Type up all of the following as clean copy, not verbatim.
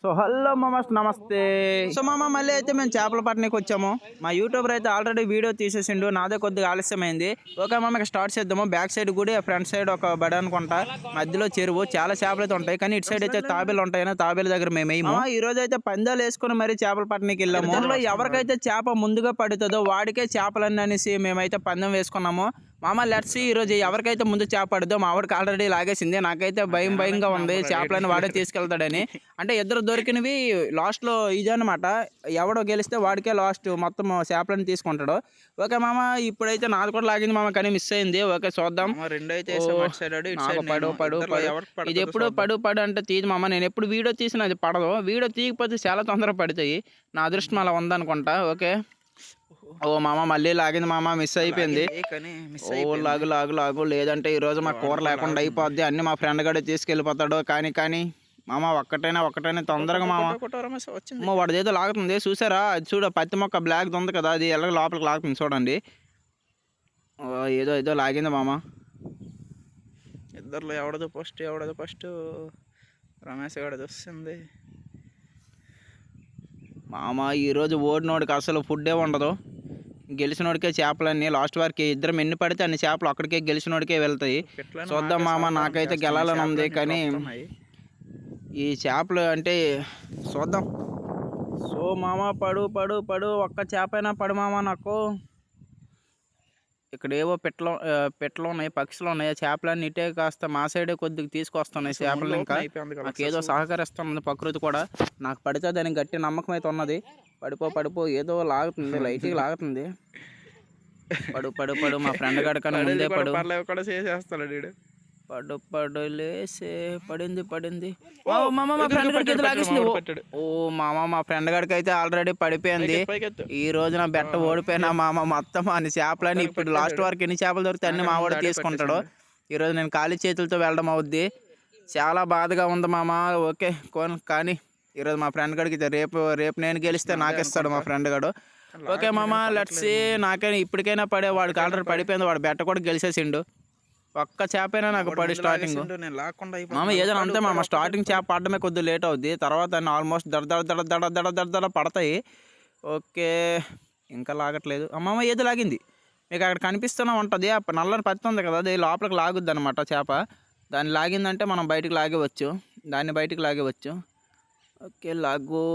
So hello మామస్ నమస్తే. So మళ్ళీ అయితే మేము చేపల పట్టణానికి వచ్చాము. మా యూట్యూబర్ అయితే ఆల్రెడీ వీడియో తీసేసిండు, నాదే కొద్దిగా ఆలస్యమైంది. ఓకే ఇక స్టార్ట్ చేద్దాము. బ్యాక్ సైడ్ కూడా ఫ్రంట్ సైడ్ ఒక బడి అనుకుంటా, మధ్యలో చెరువు, చాలా చేపలు అయితే ఉంటాయి. కానీ ఇటు సైడ్ అయితే తాబేలు ఉంటాయి, తాబేల దగ్గర మేము వేయము. ఈ రోజు అయితే పందాలు వేసుకుని మరీ చేపల పట్టణానికి వెళ్ళాము. ఎవరికైతే చేప ముందుగా పడుతుందో వాడికే చేపలన్నీ అనేసి మేమైతే పందెం వేసుకున్నాము. లెట్స్ ఈ రోజు ఎవరికైతే ముందు చేప పడుతుందో మా వాడికి ఆల్రెడీ లాగేసింది. నాకైతే భయంగా ఉంది చేపలని వాడే తీసుకెళ్తాడని. అంటే ఇద్దరు దొరికినవి లాస్ట్ లో ఇది అనమాట. ఎవడో గెలిస్తే వాడికే లాస్ట్ మొత్తం చేపలని తీసుకుంటాడు. ఓకే ఇప్పుడైతే నాది కూడా లాగింది కానీ మిస్ అయింది. ఓకే చూద్దాం. పడు ఇది ఎప్పుడు పడు అంటే తీది నేను ఎప్పుడు వీడియో తీసిన అది పడదు. వీడియో తీయకపోతే చాలా తొందరగా పడుతాయి. నా అదృష్టం అలా ఉందనుకుంటా. ఓకే ఓ మళ్ళీ లాగింది మిస్ అయిపోయింది. ఓ లాగు లేదంటే ఈరోజు మా కూర లేకుండా అయిపోద్ది. అన్ని మా ఫ్రెండ్ గడే తీసుకెళ్ళిపోతాడు. కానీ ఒక్కటైనా తొందరగా వాడిది ఏదో లాగుతుంది చూసారా? అది చూడ పత్తి మొక్క బ్లాక్ ఉంది కదా, అది ఎలాగ లోపలికి లాగుతుంది చూడండి. ఏదో లాగింది ఇద్దరులో ఎవడదో ఫస్ట్ రమేష్ గడది వస్తుంది. ఈరోజు ఓడినోడికి అసలు ఫుడ్డే ఉండదు. గెలిచినోడికే చేపలన్నీ లాస్ట్ వరకు ఇద్దరం ఎన్ని పడితే అన్ని చేపలు అక్కడికే గెలిచినోడికే వెళ్తాయి. చూద్దాం నాకైతే గెలాలని ఉంది, కానీ ఈ చేపలు అంటే చూద్దాం. సో పడు ఒక్క చేపైనా పడు నాకు. ఇక్కడ ఏవో పెట్టలు ఉన్నాయి, పక్షులు ఉన్నాయి. చేపలన్నీ ఇటే కాస్త మా సైడే కొద్దిగా తీసుకొస్తున్నాయి చేపలు. ఇంకా నాకేదో సహకరిస్తున్నది ప్రకృతి కూడా. నాకు పడితే దానికి గట్టి నమ్మకం అయితే ఉన్నది. పడిపో ఏదో లాగుతుంది, లైట్గా లాగుతుంది. పడు మా ఫ్రెండ్ గడ కన్నా ముందే లేసే పడింది. మా ఫ్రెండ్ గడికి అయితే లాగేసింది. ఓ మా ఫ్రెండ్ గడికి అయితే ఆల్రెడీ పడిపోయింది. ఈ రోజు నా బెట్ట ఓడిపోయినా మొత్తం అన్ని చేపలని ఇప్పుడు లాస్ట్ వరకు ఎన్ని చేపలు దొరికితే అన్ని మా వాడు తీసుకుంటాడు. ఈరోజు నేను ఖాళీ చేతులతో వెళ్ళడం అవుద్ది. చాలా బాధగా ఉంది ఓకే కానీ ఈరోజు మా ఫ్రెండ్ గడికి రేపు నేను గెలిస్తే నాకిస్తాడు మా ఫ్రెండ్ గడు. ఓకే లెట్స్ నాకైనా ఇప్పటికైనా వాడికి ఆల్రెడీ పడిపోయింది. వాడు బెట్ట కూడా గెలిచేసిండు. ఒక్క చేపైనా నాకు పడి స్టార్టింగ్ ఏదైనా అంతే స్టార్టింగ్ చేప పడడమే కొద్దిగా లేట్ అవుద్ది. తర్వాత అన్నీ ఆల్మోస్ట్ దడ పడతాయి. ఓకే ఇంకా లాగట్లేదు. ఏదో లాగింది. మీకు అక్కడ కనిపిస్తూనే ఉంటుంది. నల్లని పత్తి ఉంది కదా, అది లోపలికి లాగుద్ది అనమాట చేప. దాన్ని లాగిందంటే మనం బయటికి లాగవచ్చు. ఓకే లాగు.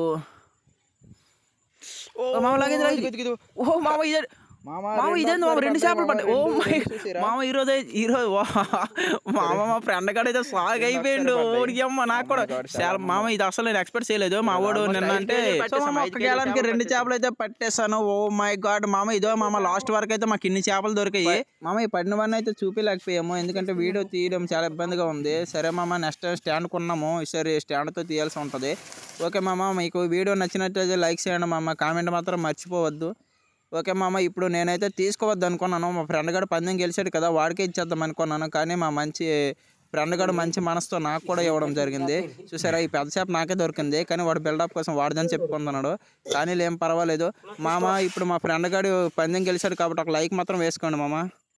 లాగింది. ఓ ఇదేంది రెండు చేపలు పడ్డాయి. ఓ ఈరోజు మా ఫ్రెండ్ కాడ అయితే సాగ్ అయిపోయిండు. ఓడియమ్మ నాకు కూడా ఇది అసలు నేను ఎక్స్పెక్ట్ చేయలేదు. మా వాడు నిన్న అంటే గేలానికి రెండు చేపలు అయితే పట్టేస్తాను. ఓ మై గాడ్ ఇదో లాస్ట్ వరకు అయితే మాకు ఇన్ని చేపలు దొరికాయి. ఈ పడినవన్నీ అయితే చూపించలేకపోయాము, ఎందుకంటే వీడియో తీయడం చాలా ఇబ్బందిగా ఉంది. సరే నెక్స్ట్ టైం స్టాండ్ కొన్నాము, ఈసారి స్టాండ్తో తీయాల్సి ఉంటుంది. ఓకే మీకు వీడియో నచ్చినట్లయితే లైక్ చేయండి కామెంట్ మాత్రం మర్చిపోవద్దు. ఓకే ఇప్పుడు నేనైతే తీసుకోవద్దు అనుకున్నాను. మా ఫ్రెండ్ గడు పందెం గెలిచాడు కదా, వాడికే ఇచ్చేద్దాం అనుకున్నాను. కానీ మంచి ఫ్రెండ్ గడు మంచి మనసుతో నాకు కూడా ఇవ్వడం జరిగింది. చూసారా, ఈ పెద్ద చేప నాకే దొరికింది. కానీ వాడు బిల్డప్ కోసం వాడిదని చెప్పుకుంటున్నాడు. కానీ ఏం పర్వాలేదు ఇప్పుడు మా ఫ్రెండ్ గడు పందెం గెలిచాడు కాబట్టి ఒక లైక్ మాత్రం వేసుకోండి